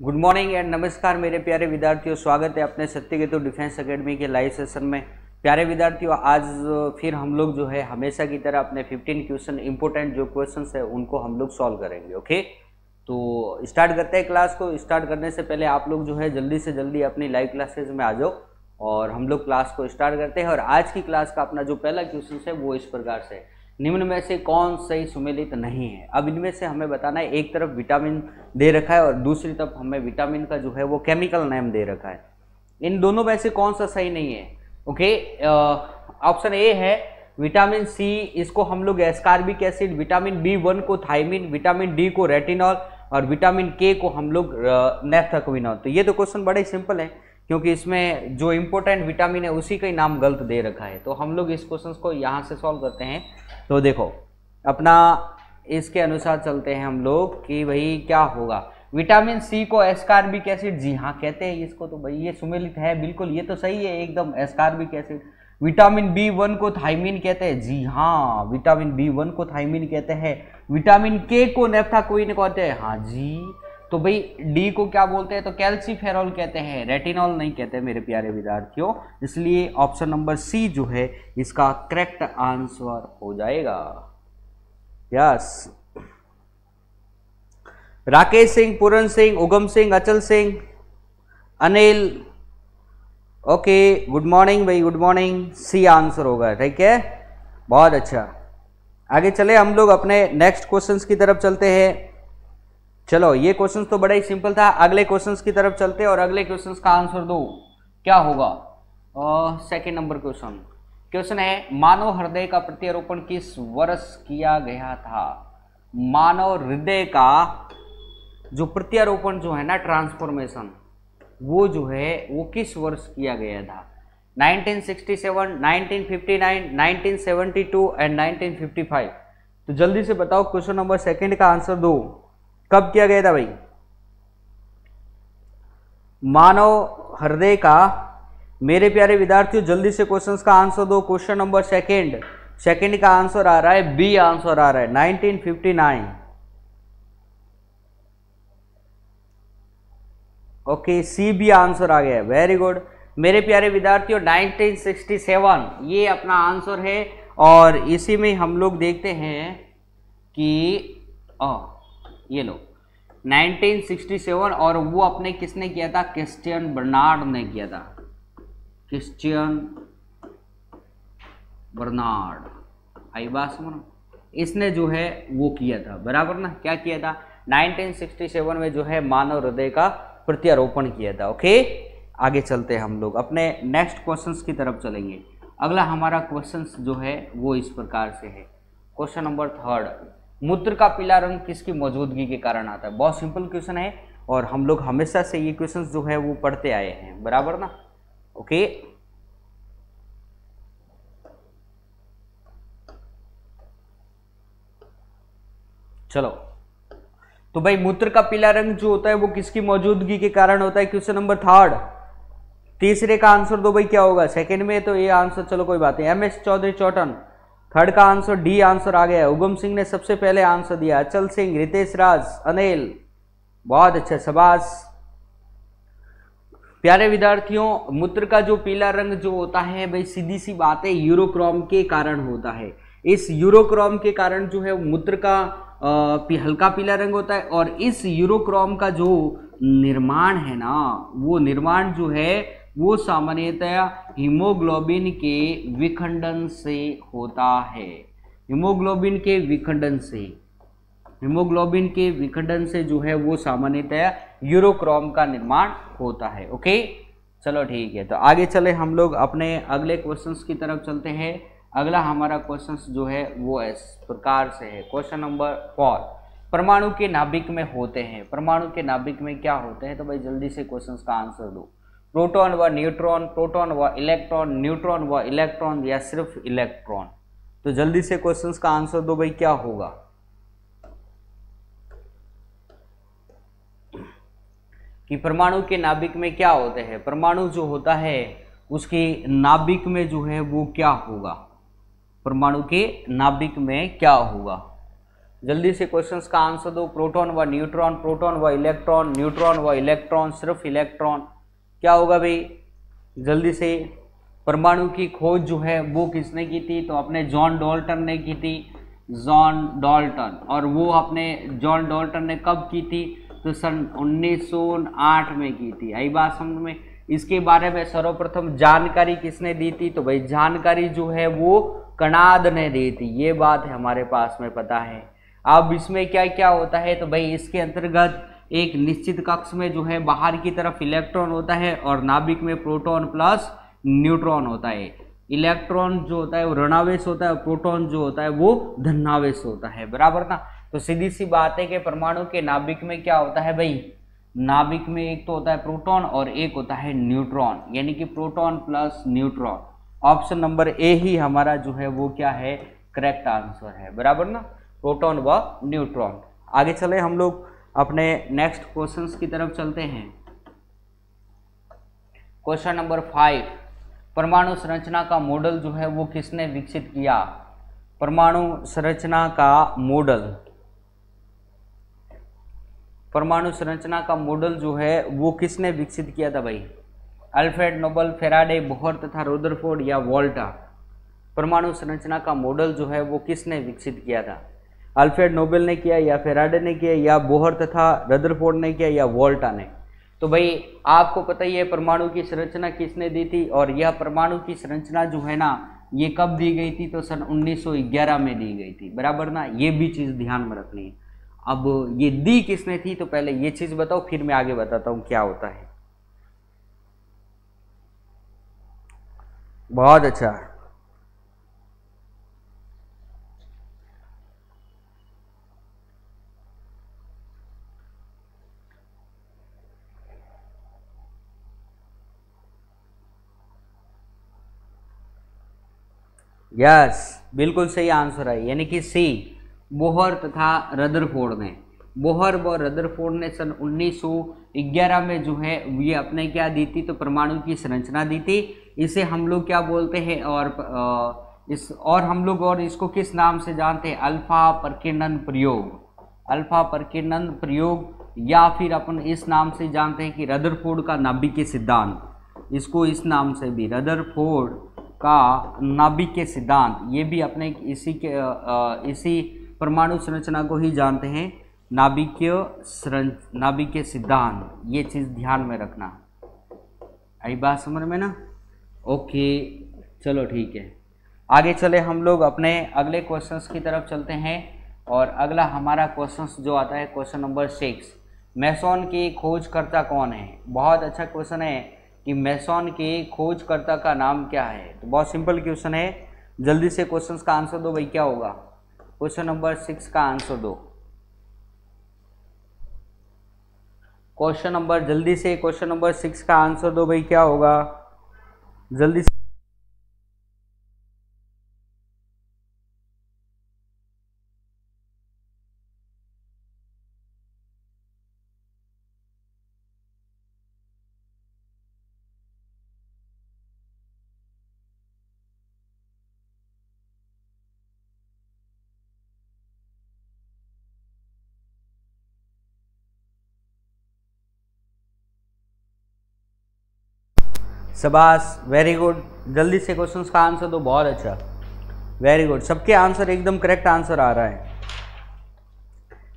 Good morning and नमस्कार मेरे प्यारे विद्यार्थियों, स्वागत है अपने सत्यकेतु डिफेंस एकेडमी के लाइव सेशन में। प्यारे विद्यार्थियों, आज फिर हम लोग जो है हमेशा की तरह अपने 15 क्वेश्चन इंपॉर्टेंट जो क्वेश्चंस है उनको हम लोग सॉल्व करेंगे। ओके, तो स्टार्ट करते हैं क्लास को। स्टार्ट करने से पहले आप लोग जो है जल्दी से जल्दी अपनी लाइव क्लासेज में आ जाओ और हम लोग क्लास को स्टार्ट करते हैं। और आज की क्लास का अपना जो पहला क्वेश्चन है वो इस प्रकार से, निम्न में से कौन सही सुमेलित नहीं है। अब इनमें से हमें बताना है, एक तरफ विटामिन दे रखा है और दूसरी तरफ हमें विटामिन का जो है वो केमिकल नेम दे रखा है। इन दोनों में से कौन सा सही नहीं है। ओके, ऑप्शन ए है विटामिन सी, इसको हम लोग एस्कॉर्बिक एसिड, विटामिन B1 को थायमिन, विटामिन डी को रेटिनॉल और विटामिन के को हम लोग नेफ्थाक्विनॉल। तो ये तो क्वेश्चन बड़ा ही सिंपल है क्योंकि इसमें जो इंपॉर्टेंट विटामिन है उसी का ही नाम गलत दे रखा है। तो हम लोग इस क्वेश्चन को यहाँ से सॉल्व करते हैं। तो देखो अपना इसके अनुसार चलते हैं हम लोग कि भाई क्या होगा। विटामिन सी को एस्कॉर्बिक एसिड, जी हाँ कहते हैं इसको, तो भाई ये सुमेलित है बिल्कुल, ये तो सही है एकदम एस्कॉर्बिक एसिड। विटामिन B1 को थायमिन कहते हैं, जी हाँ विटामिन B1 को थायमिन कहते हैं। विटामिन के को नेफ्थाक्विन कहते हैं, हाँ जी। तो भाई डी को क्या बोलते हैं, तो कैल्सीफेरॉल कहते हैं, रेटिनॉल नहीं कहते मेरे प्यारे विद्यार्थियों। इसलिए ऑप्शन नंबर सी जो है इसका करेक्ट आंसर हो जाएगा। यस, राकेश सिंह, पूरन सिंह, उगम सिंह, अचल Singh, Anil, okay good morning भाई, गुड मॉर्निंग। सी आंसर होगा, ठीक है, बहुत अच्छा। आगे चले हम लोग अपने नेक्स्ट क्वेश्चंस की तरफ चलते हैं। चलो ये क्वेश्चन तो बड़ा ही सिंपल था, अगले क्वेश्चंस की तरफ चलते हैं और अगले क्वेश्चंस का आंसर दो क्या होगा। सेकंड नंबर क्वेश्चन है, मानव हृदय का प्रत्यारोपण किस वर्ष किया गया था। मानव हृदय का जो प्रत्यारोपण जो है ना, ट्रांसफॉर्मेशन, वो जो है वो किस वर्ष किया गया था। 1967, 1959, 1972 एंड 1955। तो जल्दी से बताओ, क्वेश्चन नंबर सेकंड का आंसर दो, कब किया गया था भाई। मानव हृदय का, मेरे प्यारे विद्यार्थियों जल्दी से क्वेश्चंस का आंसर दो। क्वेश्चन नंबर सेकंड का आंसर आ रहा है, बी आंसर आ रहा है 1959। ओके, सी बी आंसर आ गया, वेरी गुड मेरे प्यारे विद्यार्थियों। 1967 ये अपना आंसर है और इसी में हम लोग देखते हैं कि ये लो 1967, और वो अपने किसने किया था, क्रिश्चियन बर्नार्ड ने किया था, क्रिश्चियन बर्नार्ड। आई बात समझ, इसने जो है वो किया था, बराबर ना, क्या किया था 1967 में जो है मानव हृदय का प्रत्यारोपण किया था। ओके, आगे चलते हैं हम लोग अपने नेक्स्ट क्वेश्चंस की तरफ चलेंगे। अगला हमारा क्वेश्चंस जो है वो इस प्रकार से है। क्वेश्चन नंबर थर्ड, मूत्र का पीला रंग किसकी मौजूदगी के कारण आता है। बहुत सिंपल क्वेश्चन है और हम लोग हमेशा से ये क्वेश्चन जो है वो पढ़ते आए हैं, बराबर ना। ओके, चलो तो भाई मूत्र का पीला रंग जो होता है वो किसकी मौजूदगी के कारण होता है। क्वेश्चन नंबर थर्ड, तीसरे का आंसर दो भाई क्या होगा। सेकंड में तो ये आंसर, चलो कोई बात नहीं, MS चौधरी चौटन। थर्ड का आंसर डी आंसर आ गया है। उगम सिंह ने सबसे पहले आंसर दिया, अचल सिंह, रितेश राज, अनिल, बहुत अच्छा, शाबाश प्यारे विद्यार्थियों। मूत्र का जो पीला रंग जो होता है भाई, सीधी सी बात है, यूरोक्रोम के कारण होता है। इस यूरोक्रोम के कारण जो है मूत्र का हल्का पीला रंग होता है और इस यूरोक्रोम का जो निर्माण है ना, वो निर्माण जो है वो सामान्यतया हीमोग्लोबिन के विखंडन से होता है। हीमोग्लोबिन के विखंडन से जो है वो सामान्यतया यूरोक्रोम का निर्माण होता है। ओके, चलो ठीक है, तो आगे चले हम लोग अपने अगले क्वेश्चंस की तरफ चलते हैं। अगला हमारा क्वेश्चंस जो है वो इस प्रकार से है। क्वेश्चन नंबर 4, परमाणु के नाभिक में होते हैं। परमाणु के नाभिक में क्या होते हैं, तो भाई जल्दी से क्वेश्चंस का आंसर दो। प्रोटॉन व न्यूट्रॉन, प्रोटॉन व इलेक्ट्रॉन, न्यूट्रॉन व इलेक्ट्रॉन, या सिर्फ इलेक्ट्रॉन। तो जल्दी से क्वेश्चंस का आंसर दो भाई, क्या होगा। कि परमाणु के नाभिक में क्या होते हैं, परमाणु जो होता है उसके नाभिक में जो है वो क्या होगा, परमाणु के नाभिक में क्या होगा। जल्दी से क्वेश्चंस का आंसर दो। प्रोटॉन व न्यूट्रॉन, प्रोटॉन व इलेक्ट्रॉन, न्यूट्रॉन व इलेक्ट्रॉन, सिर्फ इलेक्ट्रॉन। क्या होगा भाई, जल्दी से। परमाणु की खोज जो है वो किसने की थी, तो अपने जॉन डाल्टन ने की थी, जॉन डाल्टन। और वो अपने जॉन डाल्टन ने कब की थी, तो सन 1908 में की थी। आई बात समझ में। इसके बारे में सर्वप्रथम जानकारी किसने दी थी, तो भाई जानकारी जो है वो कणाद ने दी थी। ये बात है हमारे पास में पता है। अब इसमें क्या क्या होता है, तो भाई इसके अंतर्गत एक निश्चित कक्ष में जो है बाहर की तरफ इलेक्ट्रॉन होता है और नाभिक में प्रोटॉन प्लस न्यूट्रॉन होता है। इलेक्ट्रॉन जो होता है वो ऋणावेश होता है और प्रोटॉन जो होता है वो धनावेश होता है, बराबर ना। तो सीधी सी बात है कि परमाणु के नाभिक में क्या होता है भाई, नाभिक में एक तो होता है प्रोटॉन और एक होता है न्यूट्रॉन, यानी कि proton plus neutron. Option number a ही हमारा जो है वो क्या है, करेक्ट आंसर है, बराबर ना, प्रोटॉन व न्यूट्रॉन। आगे चले हम लोग अपने नेक्स्ट क्वेश्चंस की तरफ चलते हैं। क्वेश्चन नंबर 5, परमाणु संरचना का मॉडल जो है वो किसने विकसित किया। परमाणु संरचना का मॉडल, परमाणु संरचना का मॉडल जो है वो किसने विकसित किया था भाई, अल्फ्रेड नोबल, फेराडे, बोहर तथा रदरफोर्ड या वोल्टा। परमाणु संरचना का मॉडल जो है वो किसने विकसित किया था, अल्फ्रेड नोबेल ने किया या फेराडे ने किया या बोहर तथा रदरफोर्ड ने किया या वोल्टा ने। तो भाई आपको पता ही है परमाणु की संरचना किसने दी थी, और यह परमाणु की संरचना जो है ना ये कब दी गई थी, तो सन 1911 में दी गई थी, बराबर ना। ये भी चीज़ ध्यान में रखनी है। अब ये दी किसने थी, तो पहले ये चीज़ बताओ फिर मैं आगे बताता हूँ क्या होता है। बहुत अच्छा, यस बिल्कुल सही आंसर है, यानी कि सी, बोहर तथा रदरफोर्ड ने। बोहर व रदरफोर्ड ने सन 1911 में जो है ये अपने क्या दी थी, तो परमाणु की संरचना दी थी। इसे हम लोग क्या बोलते हैं, और हम लोग और इसको किस नाम से जानते हैं, अल्फा प्रकीर्णन प्रयोग। अल्फा प्रकीर्णन प्रयोग, या फिर अपन इस नाम से जानते हैं कि रदरफोर्ड का नाभिकीय सिद्धांत। इसको इस नाम से भी, रदरफोर्ड का नाभिकीय सिद्धांत, ये भी अपने इसी परमाणु संरचना को ही जानते हैं, नाभिकीय सिद्धांत। ये चीज़ ध्यान में रखना। आई बात समझ में ना। ओके चलो ठीक है, आगे चले हम लोग अपने अगले क्वेश्चंस की तरफ चलते हैं। और अगला हमारा क्वेश्चंस जो आता है क्वेश्चन नंबर 6, मेसॉन की खोजकर्ता कौन है। बहुत अच्छा क्वेश्चन है कि मेसॉन के खोजकर्ता का नाम क्या है। तो बहुत सिंपल क्वेश्चन है, जल्दी से क्वेश्चंस का आंसर दो भाई, क्या होगा। क्वेश्चन नंबर 6 का आंसर दो। जल्दी से क्वेश्चन नंबर 6 का आंसर दो भाई, क्या होगा जल्दी से। शाबाश, वेरी गुड, जल्दी से क्वेश्चंस का आंसर दो। बहुत अच्छा, वेरी गुड, सबके आंसर एकदम करेक्ट आंसर आ रहा है।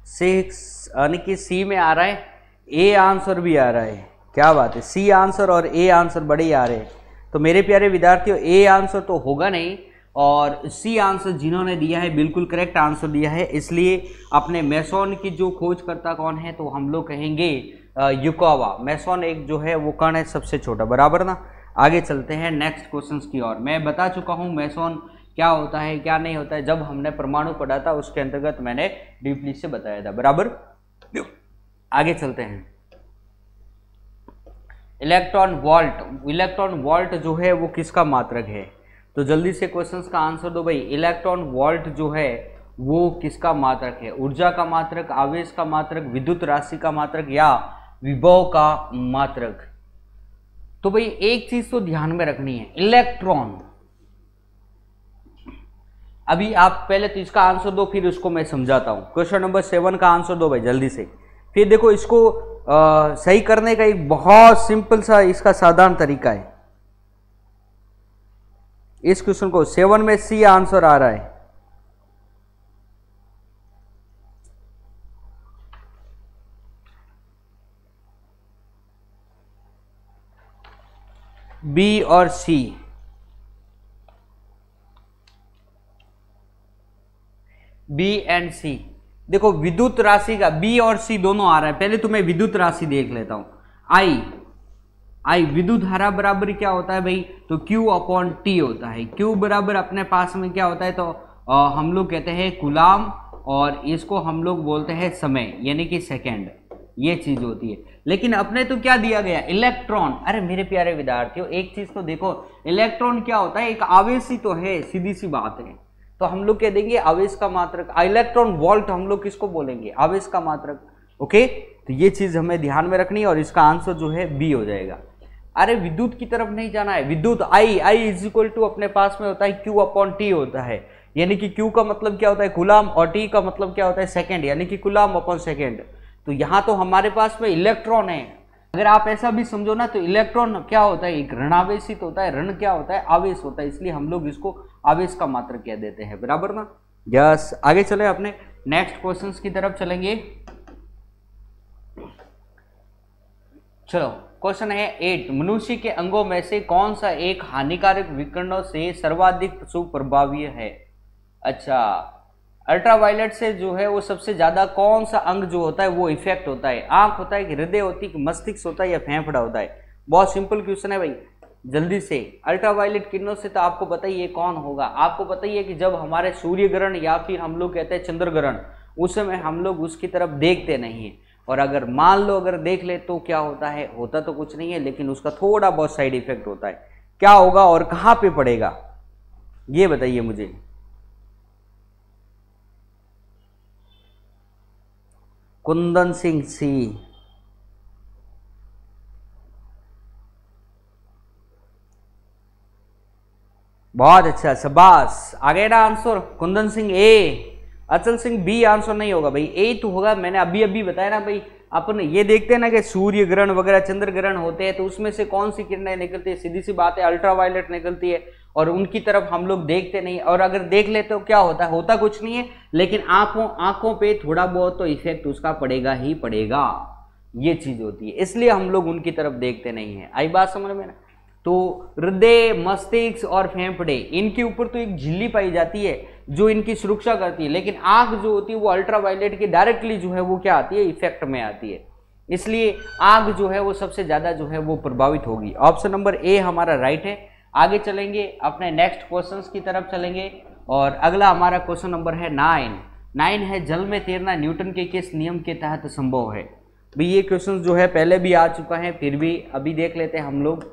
6 यानी कि सी में आ रहा है, ए आंसर भी आ रहा है। क्या बात है, सी आंसर और ए आंसर बड़े ही आ रहे हैं। तो मेरे प्यारे विद्यार्थियों, ए आंसर तो होगा नहीं, और सी आंसर जिन्होंने दिया है बिल्कुल करेक्ट आंसर दिया है। इसलिए अपने मेसॉन की जो खोजकर्ता कौन है, तो हम लोग कहेंगे युकोवा। मेसॉन एक जो है वो कण है सबसे छोटा, बराबर ना। आगे चलते हैं नेक्स्ट क्वेश्चंस की ओर। मैं बता चुका हूँ मेसॉन क्या होता है क्या नहीं होता है, जब हमने परमाणु पढ़ा था उसके अंतर्गत मैंने डीपली से बताया था, बराबर। आगे चलते हैं, इलेक्ट्रॉन वोल्ट। इलेक्ट्रॉन वोल्ट जो है वो किसका मात्रक है, तो जल्दी से क्वेश्चंस का आंसर दो भाई। इलेक्ट्रॉन वोल्ट जो है वो किसका मात्रक है, ऊर्जा का मात्रक, आवेश का मात्रक, विद्युत राशि का मात्रक या विभव का मात्रक। तो भाई एक चीज तो ध्यान में रखनी है, अभी आप पहले तो इसका आंसर दो, फिर उसको मैं समझाता हूं। क्वेश्चन नंबर 7 का आंसर दो भाई जल्दी से। फिर देखो इसको सही करने का एक बहुत सिंपल सा इसका साधारण तरीका है। इस क्वेश्चन को 7 में सी आंसर आ रहा है। बी और सी, बी एंड सी। देखो विद्युत राशि का बी और सी दोनों आ रहा है। पहले तो मैं विद्युत राशि देख लेता हूं। आई विद्युत धारा बराबर क्या होता है भाई, तो Q अपॉन टी होता है। Q बराबर अपने पास में क्या होता है, तो हम लोग कहते हैं कूलाम, और इसको हम लोग बोलते हैं समय यानी कि सेकेंड, ये चीज होती है। लेकिन अपने तो क्या दिया गया, इलेक्ट्रॉन। अरे मेरे प्यारे विद्यार्थियों एक चीज तो देखो, इलेक्ट्रॉन क्या होता है, एक आवेश ही तो है, सीधी सी बात है। तो हम लोग कह देंगे आवेश का मात्रक, इलेक्ट्रॉन वोल्ट हम लोग किसको बोलेंगे, आवेश का मात्रक। ओके, तो ये चीज हमें ध्यान में रखनी है और इसका आंसर जो है बी हो जाएगा। अरे विद्युत की तरफ नहीं जाना है, विद्युत आई इज इक्वल टू अपने पास में होता है Q अपॉन टी होता है, यानी कि Q का मतलब क्या होता है कूलाम, और T का मतलब क्या होता है सेकेंड, यानी कि कूलाम अपॉन सेकेंड। तो यहाँ तो हमारे पास में इलेक्ट्रॉन है। अगर आप ऐसा भी समझो ना, तो इलेक्ट्रॉन क्या होता है, एक ऋणावेशित होता है, ऋण क्या होता है, आवेश होता है, इसलिए हम लोग इसको आवेश का मात्रक कह देते हैं, बराबर ना। यस, आगे चले अपने नेक्स्ट क्वेश्चंस की तरफ चलेंगे। चलो क्वेश्चन है 8, मनुष्य के अंगों में से कौन सा एक हानिकारक विकिरणों से सर्वाधिक सुप्रभावी है। अच्छा, अल्ट्रावायलेट से जो है वो सबसे ज्यादा कौन सा अंग जो होता है वो इफेक्ट होता है, आंख होता है कि हृदय होती है कि मस्तिष्क होता है या फेफड़ा होता है। बहुत सिंपल क्वेश्चन है भाई, जल्दी से। अल्ट्रावायलेट किरणों से तो आपको पता ही है कौन होगा, आपको पता ही है कि जब हमारे सूर्य ग्रहण या फिर हम लोग कहते हैं चंद्र ग्रहण, उस समय हम लोग उसकी तरफ देखते नहीं है, और अगर मान लो अगर देख ले तो क्या होता है, होता तो कुछ नहीं है लेकिन उसका थोड़ा बहुत साइड इफेक्ट होता है। क्या होगा और कहां पे पड़ेगा ये बताइए मुझे। कुंदन सिंह सी, बहुत अच्छा, शाबाश, आ गया ना आंसर। कुंदन सिंह ए, अचल सिंह बी आंसर नहीं होगा भाई, ए तो होगा। मैंने अभी बताया ना भाई, अपन ये देखते हैं ना कि सूर्य ग्रहण वगैरह चंद्र ग्रहण होते हैं, तो उसमें से कौन सी किरणें निकलती है, सीधी सी बात है अल्ट्रावायलेट निकलती है, और उनकी तरफ हम लोग देखते नहीं, और अगर देख लेते तो क्या होता है, होता कुछ नहीं है, लेकिन आंखों पे थोड़ा बहुत तो इफेक्ट उसका पड़ेगा ही पड़ेगा, ये चीज होती है, इसलिए हम लोग उनकी तरफ देखते नहीं है। आई बात समझ में ना। तो हृदय, मस्तिष्क और फेफड़े, इनके ऊपर तो एक झिल्ली पाई जाती है जो इनकी सुरक्षा करती है, लेकिन आंख जो होती है वो अल्ट्रावायलेट के डायरेक्टली जो है वो क्या आती है, इफेक्ट में आती है, इसलिए आंख जो है वो सबसे ज्यादा जो है वो प्रभावित होगी। ऑप्शन नंबर ए हमारा राइट है। आगे चलेंगे अपने नेक्स्ट क्वेश्चंस की तरफ चलेंगे, और अगला हमारा क्वेश्चन नंबर है 9 है, जल में तैरना न्यूटन के किस नियम के तहत संभव है। भाई ये क्वेश्चन जो है पहले भी आ चुका है, फिर भी अभी देख लेते हैं हम लोग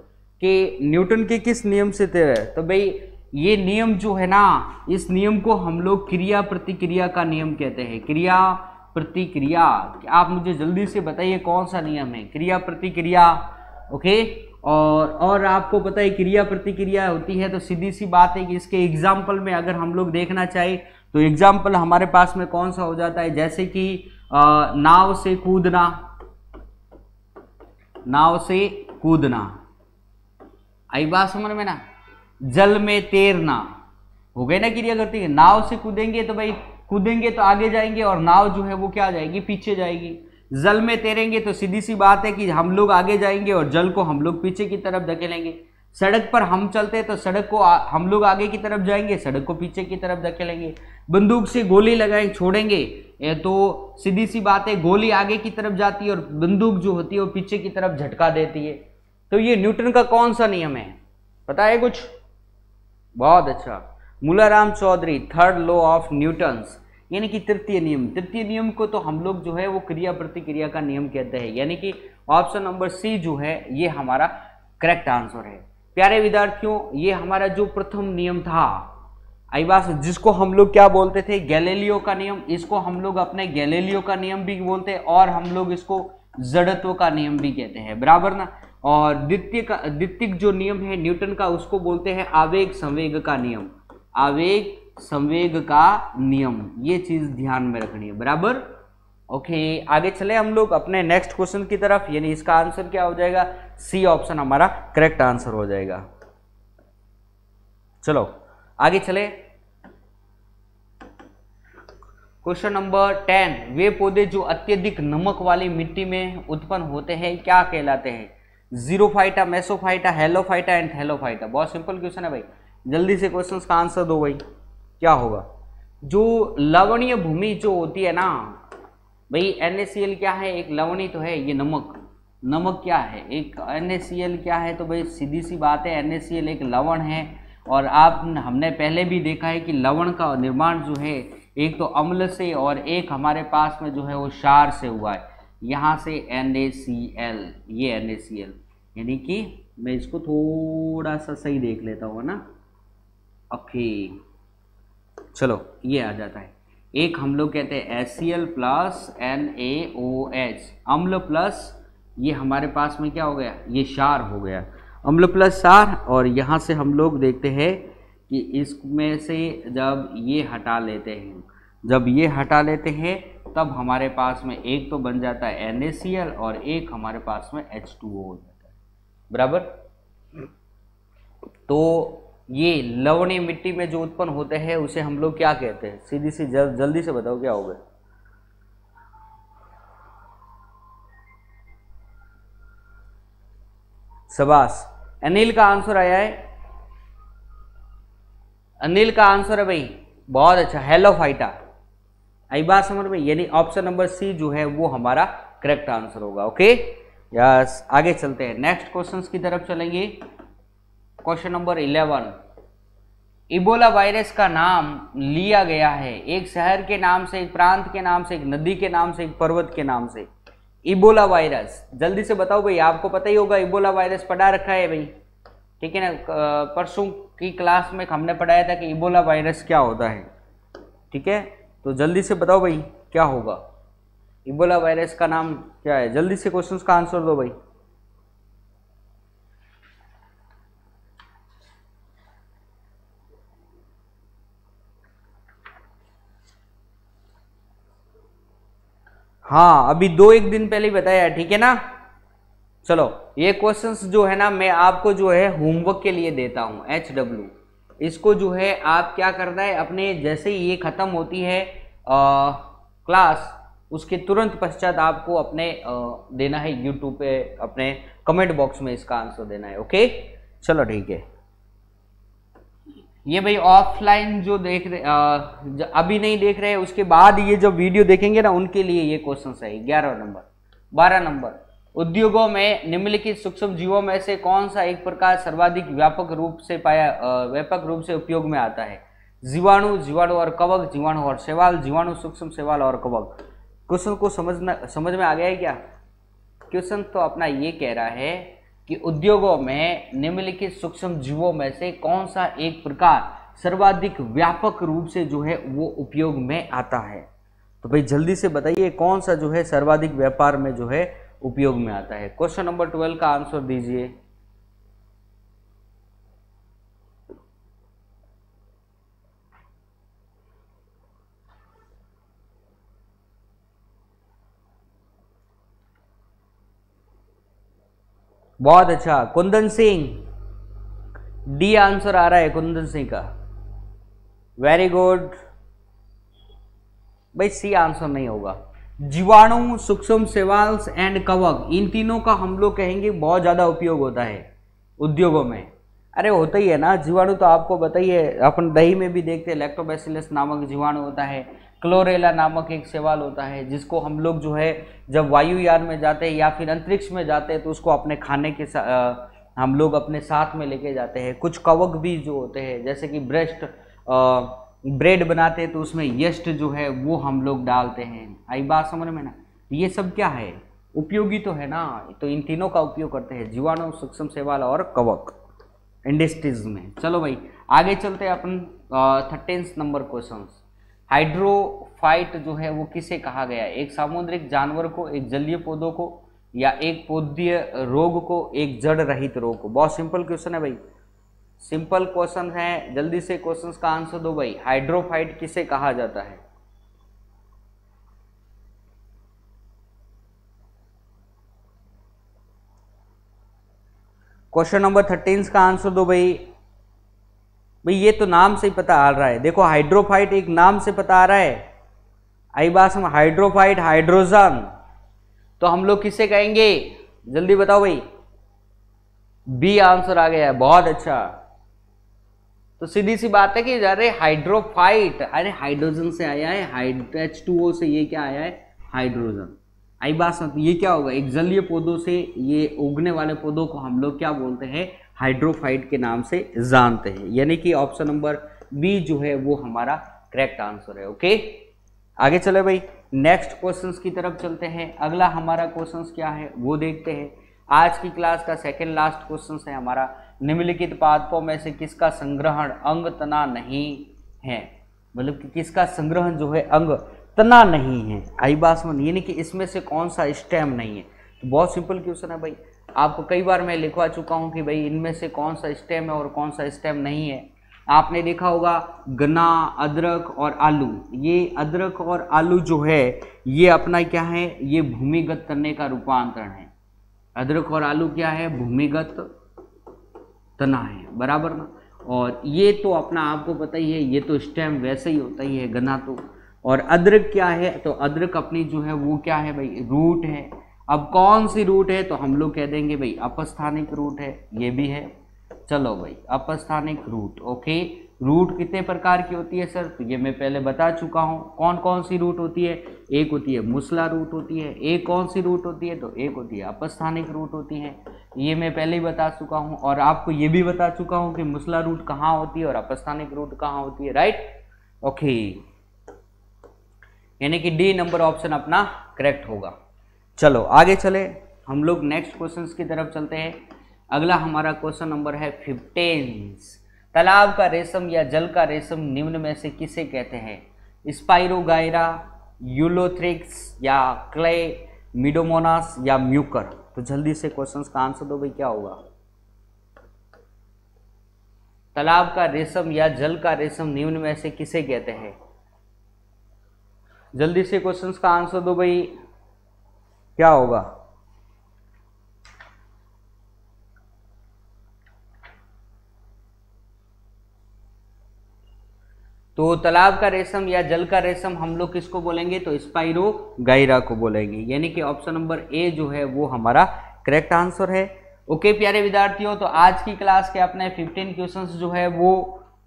कि न्यूटन के किस नियम से तैरे। तो भाई ये नियम जो है ना, इस नियम को हम लोग क्रिया प्रतिक्रिया का नियम कहते हैं, क्रिया प्रतिक्रिया। आप मुझे जल्दी से बताइए कौन सा नियम है, क्रिया प्रतिक्रिया। ओके, और आपको पता है क्रिया प्रतिक्रिया होती है, तो सीधी सी बात है कि इसके एग्जाम्पल में अगर हम लोग देखना चाहे तो एग्जाम्पल हमारे पास में कौन सा हो जाता है, जैसे कि नाव से कूदना, नाव से कूदना, आई बात समझ में ना। जल में तैरना, हो गए ना क्रिया करती है, नाव से कूदेंगे तो भाई कूदेंगे तो आगे जाएंगे, और नाव जो है वो क्या जाएगी, पीछे जाएगी। जल में तैरेंगे तो सीधी सी बात है कि हम लोग आगे जाएंगे और जल को हम लोग पीछे की तरफ धकेलेंगे। सड़क पर हम चलते हैं तो सड़क को हम लोग आगे की तरफ जाएंगे, सड़क को पीछे की तरफ धकेलेंगे। बंदूक से गोली लगाएंगे, छोड़ेंगे तो सीधी सी बात है गोली आगे की तरफ जाती है और बंदूक जो होती है वो पीछे की तरफ झटका देती है। तो ये न्यूटन का कौन सा नियम है, पता है कुछ? बहुत अच्छा, Mularam Chaudhary, third law of Newton's, यानी कि तृतीय नियम। तृतीय नियम को तो हम लोग जो है वो क्रिया प्रतिक्रिया का नियम कहते हैं, यानी कि ऑप्शन नंबर सी जो है ये हमारा करेक्ट आंसर है। प्यारे विद्यार्थियों, ये हमारा जो प्रथम नियम था, आई बात, जिसको हम लोग क्या बोलते थे, गैलीलियो का नियम, इसको हम लोग अपने गैलीलियो का नियम भी बोलते हैं, और हम लोग इसको जड़त्व का नियम भी कहते हैं, बराबर ना। और द्वितीय जो नियम है न्यूटन का, उसको बोलते हैं आवेग संवेग का नियम, आवेग संवेग का नियम, ये चीज ध्यान में रखनी है, बराबर। ओके, आगे चले हम लोग अपने नेक्स्ट क्वेश्चन की तरफ, यानी इसका आंसर क्या हो जाएगा, सी ऑप्शन हमारा करेक्ट आंसर हो जाएगा। चलो आगे चले, क्वेश्चन नंबर 10, वे पौधे जो अत्यधिक नमक वाली मिट्टी में उत्पन्न होते हैं क्या कहलाते हैं, जीरोफाइटा, मेसोफाइटा, हेलोफाइटा एंड थैलोफाइटा। बहुत सिंपल क्वेश्चन है भाई, जल्दी से क्वेश्चन का आंसर दो भाई, क्या होगा। जो लवणीय भूमि जो होती है ना भाई, NaCl क्या है, एक लवणीय तो है, ये नमक, नमक क्या है, एक NaCl क्या है, तो भाई सीधी सी बात है NaCl एक लवण है। और हमने पहले भी देखा है कि लवण का निर्माण जो है एक तो अम्ल से और एक हमारे पास में जो है वो क्षार से हुआ है, यहाँ से NaCl, ये NaCl, यानी कि मैं इसको थोड़ा सा सही देख लेता हूँ ना। ओके चलो, ये आ जाता है, एक हम लोग कहते हैं HCl प्लस NaOH, अम्ल प्लस ये हमारे पास में क्या हो गया, ये क्षार हो गया, अम्ल प्लस क्षार। और यहाँ से हम लोग देखते हैं कि इसमें से जब ये हटा लेते हैं, जब ये हटा लेते हैं तब हमारे पास में एक तो बन जाता है NaCl और एक हमारे पास में H2O हो जाता है, बराबर। तो ये लवणीय मिट्टी में जो उत्पन्न होते हैं उसे हम लोग क्या कहते हैं, सीधी सी जल्दी से बताओ क्या होगा। शाबाश, अनिल का आंसर आया है, अनिल का आंसर है भाई, बहुत अच्छा, हेलोफाइटा। आई बात समझ में, यानी ऑप्शन नंबर सी जो है वो हमारा करेक्ट आंसर होगा। ओके यस, आगे चलते हैं, नेक्स्ट क्वेश्चंस की तरफ चलेंगे। क्वेश्चन नंबर 11, इबोला वायरस का नाम लिया गया है एक शहर के नाम से, एक प्रांत के नाम से, एक नदी के नाम से, एक पर्वत के नाम से। इबोला वायरस, जल्दी से बताओ भाई, आपको पता ही होगा, इबोला वायरस पढ़ा रखा है भाई, ठीक है ना। परसों की क्लास में हमने पढ़ाया था कि इबोला वायरस क्या होता है, ठीक है। तो जल्दी से बताओ भाई क्या होगा, इबोला वायरस का नाम क्या है, जल्दी से क्वेश्चंस का आंसर दो भाई। हाँ, अभी 2-1 दिन पहले ही बताया, ठीक है ना। चलो, ये क्वेश्चंस जो है ना मैं आपको जो है होमवर्क के लिए देता हूं, HW, इसको जो है आप क्या करना है, अपने जैसे ही ये खत्म होती है क्लास, उसके तुरंत पश्चात आपको अपने देना है यूट्यूब पे, अपने कमेंट बॉक्स में इसका आंसर देना है। ओके चलो ठीक है। ये भाई ऑफलाइन जो देख रहे अभी नहीं देख रहे, उसके बाद ये जब वीडियो देखेंगे ना उनके लिए ये क्वेश्चन है। 11 नंबर, 12 नंबर, उद्योगों में निम्नलिखित सूक्ष्म जीवों में से कौन सा एक प्रकार सर्वाधिक व्यापक रूप से उपयोग में आता है। जीवाणु, जीवाणु और कवक, जीवाणु और शैवाल, जीवाणु, सूक्ष्म शैवाल और कवक। क्वेश्चन को समझ में आ गया है क्या। क्वेश्चन तो अपना ये कह रहा है कि उद्योगों में निम्नलिखित सूक्ष्म जीवों में से कौन सा एक प्रकार सर्वाधिक व्यापक रूप से जो है वो उपयोग में आता है। तो भाई जल्दी से बताइए कौन सा जो है सर्वाधिक व्यापार में जो है उपयोग में आता है। क्वेश्चन नंबर 12 का आंसर दीजिए। बहुत अच्छा, कुंदन सिंह, डी आंसर आ रहा है कुंदन सिंह का, वेरी गुड। भाई सी आंसर नहीं होगा। जीवाणु, सूक्ष्म शैवाल एंड कवक, इन तीनों का हम लोग कहेंगे बहुत ज्यादा उपयोग होता है उद्योगों में। अरे होता ही है ना, जीवाणु तो आपको बताइए, अपन दही में भी देखते हैं, लैक्टोबैसिलस नामक जीवाणु होता है, क्लोरेला नामक एक शैवाल होता है जिसको हम लोग जो है जब वायुयान में जाते हैं या फिर अंतरिक्ष में जाते हैं तो उसको अपने खाने के हम लोग अपने साथ में लेके जाते हैं। कुछ कवक भी जो होते हैं जैसे कि ब्रेड बनाते हैं तो उसमें यस्ट जो है वो हम लोग डालते हैं। आई बात समझ में ना। ये सब क्या है, उपयोगी तो है ना। तो इन तीनों का उपयोग करते हैं, जीवाणु, सूक्ष्म शैवाल और कवक इंडस्ट्रीज में। चलो भाई आगे चलते हैं अपन 13 नंबर क्वेश्चन। हाइड्रोफाइट जो है वो किसे कहा गया है। एक सामुद्रिक जानवर को, एक जलीय पौधों को, या एक पौधीय रोग को, एक जड़ रहित रोग को। बहुत सिंपल क्वेश्चन है भाई, सिंपल क्वेश्चन है, जल्दी से क्वेश्चंस का आंसर दो भाई। हाइड्रोफाइट किसे कहा जाता है? क्वेश्चन नंबर 13 का आंसर दो भाई। भाई ये तो नाम से ही पता आ रहा है, देखो हाइड्रोफाइट एक नाम से पता आ रहा है। आई बात समझ, हाइड्रोफाइट हाइड्रोजन, तो हम लोग किसे कहेंगे? जल्दी बताओ भाई। बी आंसर आ गया है, बहुत अच्छा। तो सीधी सी बात है कि अरे हाइड्रोफाइट, अरे हाइड्रोजन से आया है, H2O से ये क्या आया है? हाइड्रोजन। आई बात समझ, ये क्या होगा? एक जलीय पौधों से ये उगने वाले पौधों को हम लोग क्या बोलते हैं? हाइड्रोफाइट के नाम से जानते हैं। यानी कि ऑप्शन नंबर बी जो है वो हमारा करेक्ट आंसर है। ओके, आगे चले भाई, नेक्स्ट क्वेश्चंस की तरफ चलते हैं। अगला हमारा क्वेश्चंस क्या है वो देखते हैं। आज की क्लास का सेकेंड लास्ट क्वेश्चन है हमारा, निम्नलिखित पादपों में से किसका संग्रहण अंग तना नहीं है? मतलब कि किसका संग्रहण जो है अंग तना नहीं है। आई बात समझ, यानी कि इसमें से कौन सा स्टेम नहीं है? तो बहुत सिंपल क्वेश्चन है भाई, आपको कई बार मैं लिखवा चुका हूं कि भाई इनमें से कौन सा स्टेम है और कौन सा स्टेम नहीं है। आपने देखा होगा गन्ना, अदरक और आलू, ये अदरक और आलू जो है ये अपना क्या है? ये भूमिगत तने का रूपांतरण है। अदरक और आलू क्या है? भूमिगत तना है, बराबर ना। और ये तो अपना आपको पता ही है, ये तो स्टेम वैसे ही होता ही है, गन्ना तो। और अदरक क्या है? तो अदरक अपनी जो है वो क्या है भाई? रूट है। अब कौन सी रूट है? तो हम लोग कह देंगे भाई अपस्थानिक रूट है, ये भी है। चलो भाई, अपस्थानिक रूट। ओके, रूट कितने प्रकार की होती है सर? तो ये मैं पहले बता चुका हूँ। कौन कौन सी रूट होती है? एक होती है मूसला रूट होती है। एक कौन सी रूट होती है? तो एक होती है अपस्थानिक रूट होती है, ये मैं पहले ही बता चुका हूँ। और आपको ये भी बता चुका हूँ कि मूसला रूट कहाँ होती है और अपस्थानिक रूट कहाँ होती है, राइट। ओके, यानी कि डी नंबर ऑप्शन अपना करेक्ट होगा। चलो आगे चले, हम लोग नेक्स्ट क्वेश्चन की तरफ चलते हैं। अगला हमारा क्वेश्चन नंबर है 15। तालाब का रेशम या जल का रेशम निम्न में से किसे कहते हैं? स्पाइरोगायरा, यूलोथ्रिक्स या क्ले मिडोमोनास या म्यूकर? तो जल्दी से क्वेश्चंस का आंसर दो भाई, क्या होगा? तालाब का रेशम या जल का रेशम निम्न में से किसे कहते हैं? जल्दी से क्वेश्चंस का आंसर दो भाई, क्या होगा? तो तालाब का रेशम या जल का रेशम हम लोग किसको बोलेंगे? तो स्पाइरोगायरा को बोलेंगे। यानी कि ऑप्शन नंबर ए जो है वो हमारा करेक्ट आंसर है। ओके प्यारे विद्यार्थियों, तो आज की क्लास के अपने 15 क्वेश्चंस जो है वो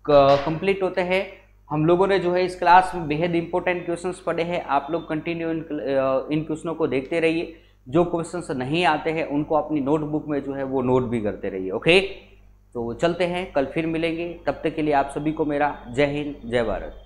कंप्लीट होते हैं। हम लोगों ने जो है इस क्लास में बेहद इंपॉर्टेंट क्वेश्चंस पढ़े हैं। आप लोग कंटिन्यू इन क्वेश्चनों को देखते रहिए। जो क्वेश्चंस नहीं आते हैं उनको अपनी नोटबुक में जो है वो नोट भी करते रहिए। ओके, तो चलते हैं, कल फिर मिलेंगे। तब तक के लिए आप सभी को मेरा जय हिंद, जय भारत।